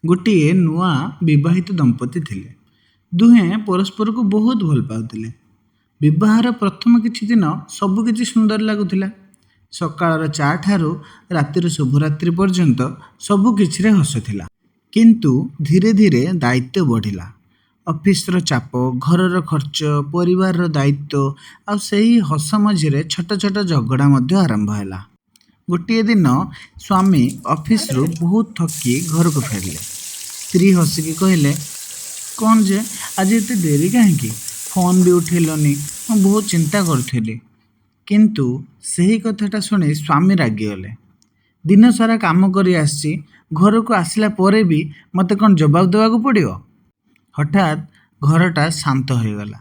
ଗୋଟିଏ ନୂଆ ବିବାହିତ ଦମ୍ପତି ଥିଲେ। ଦୁହେଁ ପରସ୍ପରକୁ ବହୁତ ଭଲ ପାଉଥିଲେ। ବିବାହର ପ୍ରଥମ କିଛି ଦିନ ସବୁକିଛି ସୁନ୍ଦର ଲାଗୁଥିଲା। ସକାଳର ଚା ଠାରୁ ରାତିର ଶୁଭରାତ୍ରି ପର୍ଯ୍ୟନ୍ତ ସବୁକିଛିରେ ହସ ଥିଲା। କିନ୍ତୁ ଧୀରେ ଧୀରେ ଦାୟିତ୍ୱ ବଢ଼ିଲା। ଅଫିସର ଚାପ, ଘରର ଖର୍ଚ୍ଚ, ପରିବାରର ଦାୟିତ୍ୱ ଆଉ ସେହି ହସ ମଝିରେ ଛୋଟ ଛୋଟ ଝଗଡ଼ା ମଧ୍ୟ ଆରମ୍ଭ ହେଲା। ଗୋଟିଏ ଦିନ ସ୍ୱାମୀ ଅଫିସରୁ ବହୁତ ଥକି ଘରକୁ ଫେରିଲେ। ସ୍ତ୍ରୀ ହସିକି କହିଲେ, କ'ଣ ଯେ ଆଜି ଏତେ ଡେରି କାହିଁକି? ଫୋନ୍ ବି ଉଠେଇଲନି, ମୁଁ ବହୁତ ଚିନ୍ତା କରୁଥିଲି। କିନ୍ତୁ ସେହି କଥାଟା ଶୁଣି ସ୍ୱାମୀ ରାଗିଗଲେ। ଦିନସାରା କାମ କରି ଆସିଛି, ଘରକୁ ଆସିଲା ପରେ ବି ମୋତେ କ'ଣ ଜବାବ ଦେବାକୁ ପଡ଼ିବ? ହଠାତ୍ ଘରଟା ଶାନ୍ତ ହୋଇଗଲା।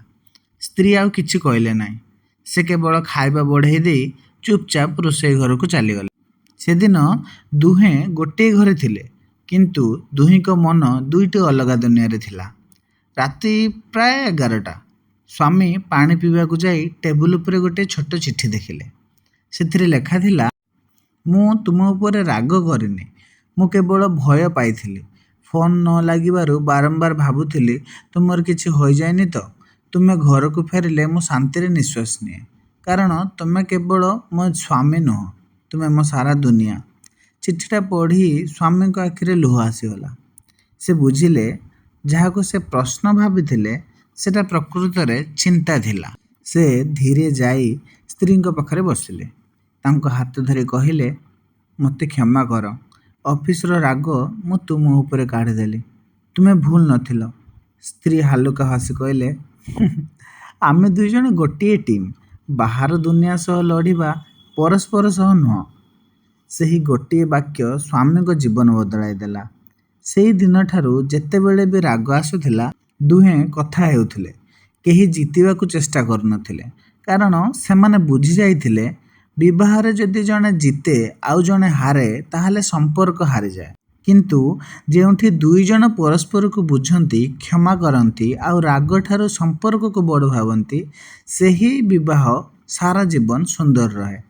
ସ୍ତ୍ରୀ ଆଉ କିଛି କହିଲେ ନାହିଁ। ସେ କେବଳ ଖାଇବା ବଢ଼େଇ ଦେଇ ଚୁପଚାପ ରୋଷେଇ ଘରକୁ ଚାଲିଗଲେ। ସେଦିନ ଦୁହେଁ ଗୋଟିଏ ଘରେ ଥିଲେ, କିନ୍ତୁ ଦୁହିଁଙ୍କ ମନ ଦୁଇଟି ଅଲଗା ଦୁନିଆରେ ଥିଲା। ରାତି ପ୍ରାୟ 11ଟା। ସ୍ୱାମୀ ପାଣି ପିଇବାକୁ ଯାଇ ଟେବୁଲ ଉପରେ ଗୋଟିଏ ଛୋଟ ଚିଠି ଦେଖିଲେ। ସେଥିରେ ଲେଖା ଥିଲା, ମୁଁ ତୁମ ଉପରେ ରାଗ କରିନି, ମୁଁ କେବଳ ଭୟ ପାଇଥିଲି। ଫୋନ୍ ନ ଲାଗିବାରୁ ବାରମ୍ବାର ଭାବୁଥିଲି ତୁମର କିଛି ହୋଇଯାଇନି ତ। ତୁମେ ଘରକୁ ଫେରିଲେ ମୁଁ ଶାନ୍ତିରେ ନିଶ୍ୱାସ ନିଏ। କାରଣ ତୁମେ କେବଳ ମୋ ସ୍ୱାମୀ ନୁହଁ, ତୁମେ ମୋ ସାରା ଦୁନିଆ। ଚିଠିଟା ପଢ଼ି ସ୍ୱାମୀଙ୍କ ଆଖିରେ ଲୁହ ଆସିଗଲା। ସେ ବୁଝିଲେ ଯାହାକୁ ସେ ପ୍ରଶ୍ନ ଭାବିଥିଲେ ସେଟା ପ୍ରକୃତରେ ଚିନ୍ତା ଥିଲା। ସେ ଧୀରେ ଯାଇ ସ୍ତ୍ରୀଙ୍କ ପାଖରେ ବସିଲେ। ତାଙ୍କ ହାତ ଧରି କହିଲେ, ମୋତେ କ୍ଷମା କର। ଅଫିସର ରାଗ ମୁଁ ତୁମ ଉପରେ କାଢ଼ିଦେଲି। ତୁମେ ଭୁଲ ନଥିଲ। ସ୍ତ୍ରୀ ହାଲୁକା ହସି କହିଲେ, ଆମେ ଦୁଇଜଣ ଗୋଟିଏ ଟିମ୍। ବାହାର ଦୁନିଆ ସହ ଲଢ଼ିବା, ପରସ୍ପର ସହ ନୁହଁ। ସେହି ଗୋଟିଏ ବାକ୍ୟ ସ୍ୱାମୀଙ୍କ ଜୀବନ ବଦଳାଇ ଦେଲା। ସେହି ଦିନଠାରୁ ଯେତେବେଳେ ବି ରାଗ ଆସୁଥିଲା, ଦୁହେଁ କଥା ହେଉଥିଲେ। କେହି ଜିତିବାକୁ ଚେଷ୍ଟା କରୁନଥିଲେ। କାରଣ ସେମାନେ ବୁଝି ଯାଇଥିଲେ ବିବାହରେ ଯଦି ଜଣେ ଜିତେ ଆଉ ଜଣେ ହାରେ ତାହେଲେ ସମ୍ପର୍କ ହାରିଯାଏ। କିନ୍ତୁ ଯେଉଁଠି ଦୁଇଜଣ ପରସ୍ପରକୁ ବୁଝନ୍ତି, କ୍ଷମା କରନ୍ତି ଆଉ ରାଗଠାରୁ ସମ୍ପର୍କକୁ ବଡ଼ ଭାବନ୍ତି, ସେହି ବିବାହ ସାରା ଜୀବନ ସୁନ୍ଦର ରହେ।